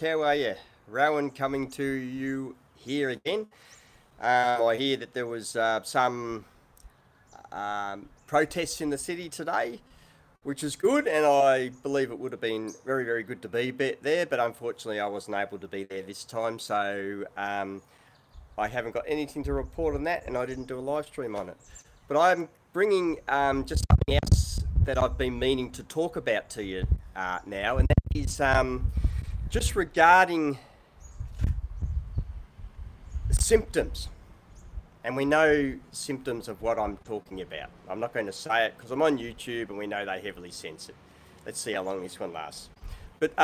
How are you? Rowan coming to you here again. I hear that there was some protests in the city today, which is good, and I believe it would have been very, very good to be there, but unfortunately I wasn't able to be there this time, so I haven't got anything to report on that, and I didn't do a live stream on it. But I'm bringing just something else that I've been meaning to talk about to you now, and that is just regarding symptoms. And we know symptoms of what I'm talking about. I'm not going to say it because I'm on YouTube and we know they heavily censor it. Let's see how long this one lasts. But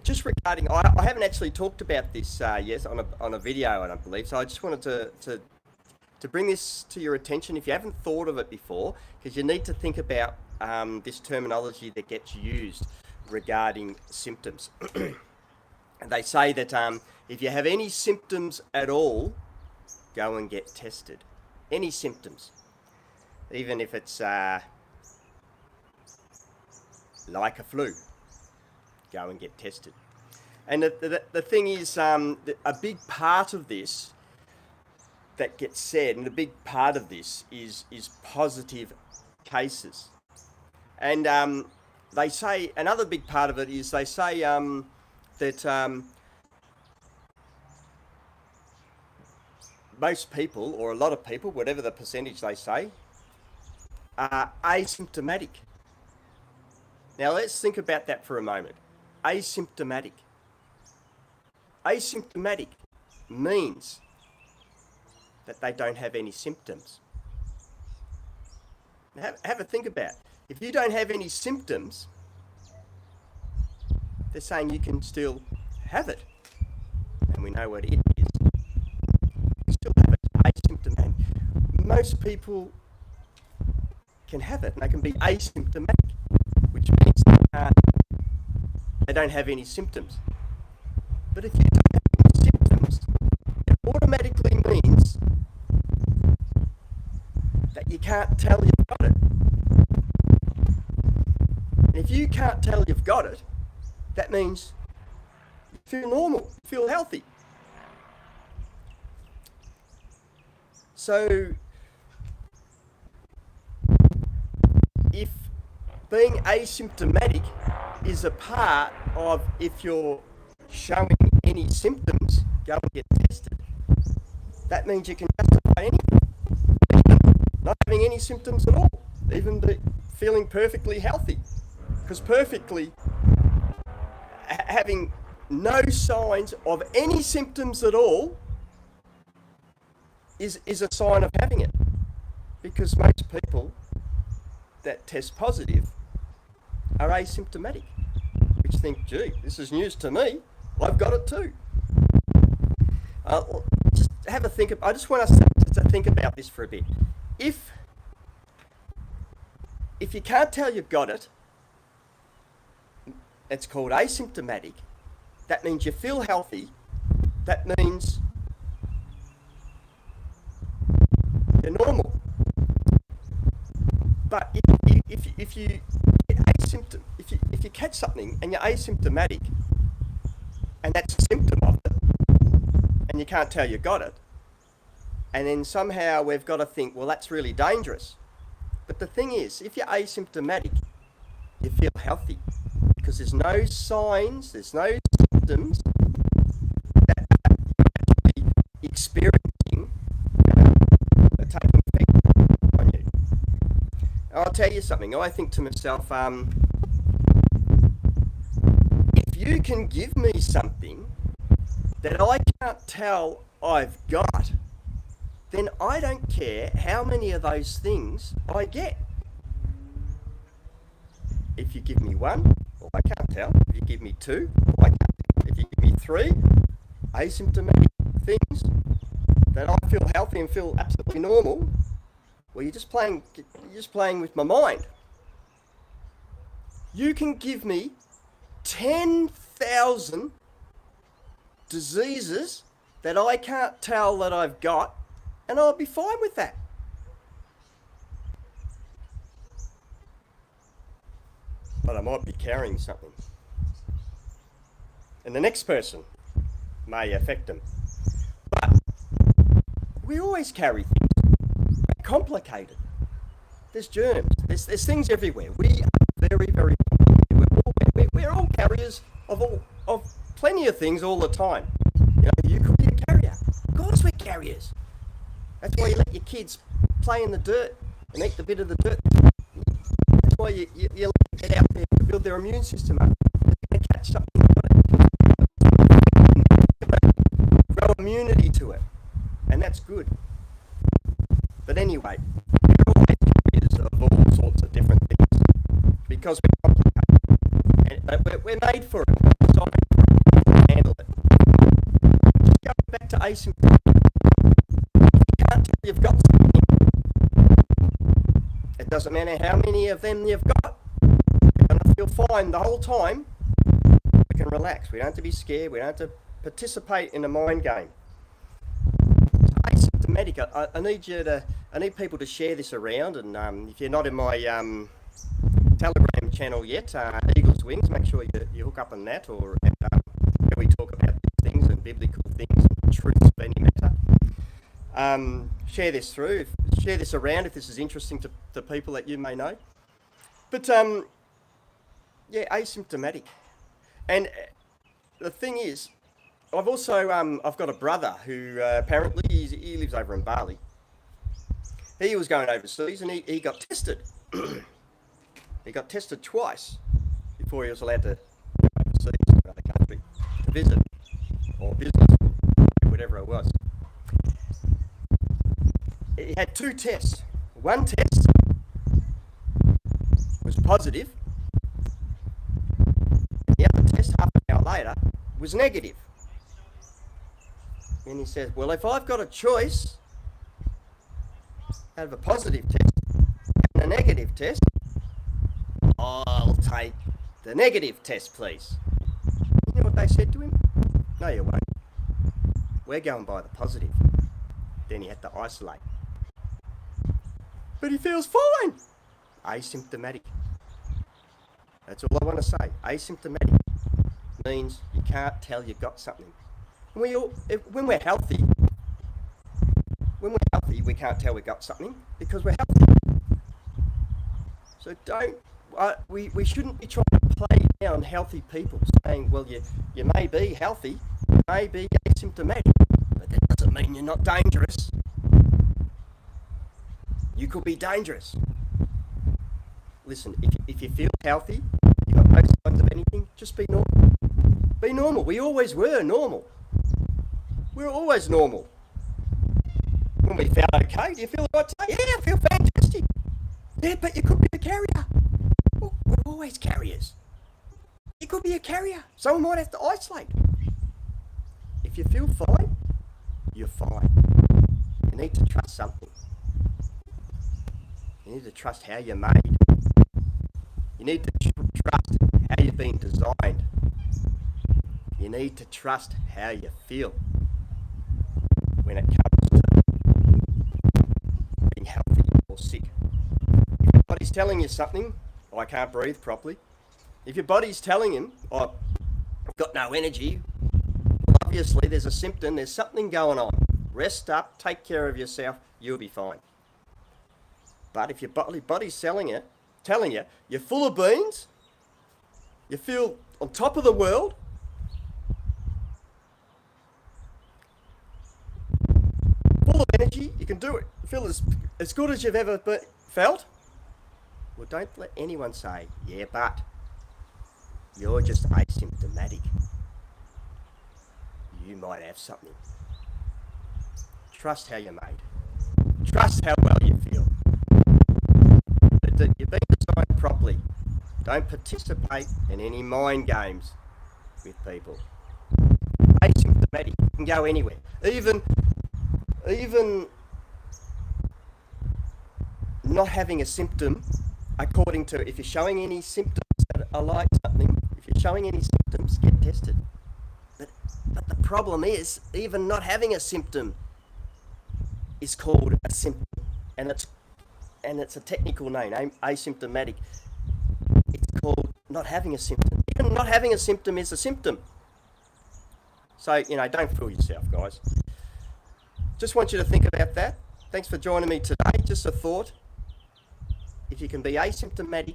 just regarding, I haven't actually talked about this yet on a video, I don't believe. So I just wanted to bring this to your attention if you haven't thought of it before, because you need to think about this terminology that gets used regarding symptoms. And they say that if you have any symptoms at all, go and get tested. Any symptoms, even if it's like a flu, go and get tested. And the thing is, a big part of this that gets said, and a big part of this is positive cases. And they say, another big part of it is they say that most people, or a lot of people, whatever the percentage they say, are asymptomatic. Now let's think about that for a moment. Asymptomatic. Asymptomatic means that they don't have any symptoms. Now have a think about it. If you don't have any symptoms, they're saying you can still have it. And we know what it is. You still have it, asymptomatic. Most people can have it, and they can be asymptomatic, which means they don't have any symptoms. But if you don't have any symptoms, it automatically means that you can't tell you've got it. And if you can't tell you've got it, that means you feel normal, you feel healthy. So, if being asymptomatic is a part of, if you're showing any symptoms, go and get tested. That means you can justify anything. Not having any symptoms at all. Even feeling perfectly healthy. Because perfectly having no signs of any symptoms at all is a sign of having it. Because most people that test positive are asymptomatic, which think, gee, this is news to me, I've got it too. Just have a think. I just want us to think about this for a bit. If you can't tell you've got it, it's called asymptomatic. That means you feel healthy. That means you're normal. But if you if you catch something and you're asymptomatic, and that's a symptom of it, and you can't tell you got it, and then somehow we've got to think, well, that's really dangerous. But the thing is, if you're asymptomatic, you feel healthy because there's no signs, there's no symptoms that you're actually experiencing are taking effect on you. I'll tell you something. I think to myself, if you can give me something that I can't tell I've got, then I don't care how many of those things I get. If you give me one, well, I can't tell. If you give me two, well, I can't tell. If you give me three asymptomatic things that I feel healthy and feel absolutely normal, well, you're just playing with my mind. You can give me 10,000 diseases that I can't tell that I've got, and I'll be fine with that. But I might be carrying something. and the next person may affect them. But we always carry things. They're complicated. There's germs. There's things everywhere. We are very, very complicated. We're all carriers of plenty of things all the time. You know, you could be a carrier. Of course we're carriers. That's why you let your kids play in the dirt and eat the bit of the dirt. That's why you let them get out there to build their immune system up. They're going to catch something, grow immunity to it, and that's good. But anyway, we're always carriers of all sorts of different things because we're complicated. And we're made for it. We're designed for it. We can handle it. Just going back to asymptomatic. You can't tell you've got something. It doesn't matter how many of them you've got. You're going to feel fine the whole time. We can relax. We don't have to be scared. We don't have to participate in a mind game. Asymptomatic. I need people to share this around, and if you're not in my Telegram channel yet, Eagle's Wings, make sure you hook up on that, or where we talk about these things and biblical things and truths of any matter. Share this around if this is interesting to people that you may know. But yeah, asymptomatic, and the thing is, I've also I've got a brother who apparently he lives over in Bali. He was going overseas and he got tested. He got tested twice before he was allowed to go overseas to another country to visit or business, whatever it was. He had two tests. One test was positive, and the other test, half an hour later, was negative. And he says, well, if I've got a choice out of a positive test and a negative test, I'll take the negative test, please. You know what they said to him? No, you won't. We're going by the positive. Then he had to isolate. But he feels fine. Asymptomatic. That's all I want to say. Asymptomatic means you can't tell you've got something. When we're healthy, we can't tell we've got something because we're healthy. So we shouldn't be trying to play down healthy people, saying, well, you may be healthy, you may be asymptomatic, but that doesn't mean you're not dangerous. You could be dangerous. Listen, if you feel healthy, you've got no signs of anything, just be normal. Be normal. We always were normal. We're always normal. When we felt okay, do you feel right today? Yeah, I feel fantastic. Yeah, but you could be a carrier. Well, we're always carriers. You could be a carrier. Someone might have to isolate. If you feel fine, you're fine. You need to trust something. You need to trust how you're made. You need to trust how you've been designed. You need to trust how you feel when it comes to being healthy or sick. If your body's telling you something, I can't breathe properly. If your body's telling him, I've got no energy, well, obviously there's a symptom, there's something going on. Rest up, take care of yourself, you'll be fine. But if your body's telling you, you're full of beans, you feel on top of the world, full of energy, you can do it. You feel as good as you've ever felt. Well, don't let anyone say, yeah, but you're just asymptomatic. You might have something. Trust how you're made. Trust how well you feel. That you've been designed properly. Don't participate in any mind games with people. Asymptomatic. You can go anywhere. Even not having a symptom, according to, if you're showing any symptoms that are like something, if you're showing any symptoms, get tested. But the problem is, even not having a symptom is called a symptom, and it's a technical name, asymptomatic. It's called not having a symptom. Even not having a symptom is a symptom. So, you know, don't fool yourself, guys. Just want you to think about that. Thanks for joining me today. Just a thought. If you can be asymptomatic,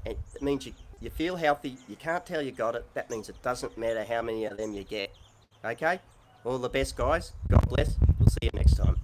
it means you feel healthy, you can't tell you got it, that means it doesn't matter how many of them you get. Okay? All the best, guys. God bless. We'll see you next time.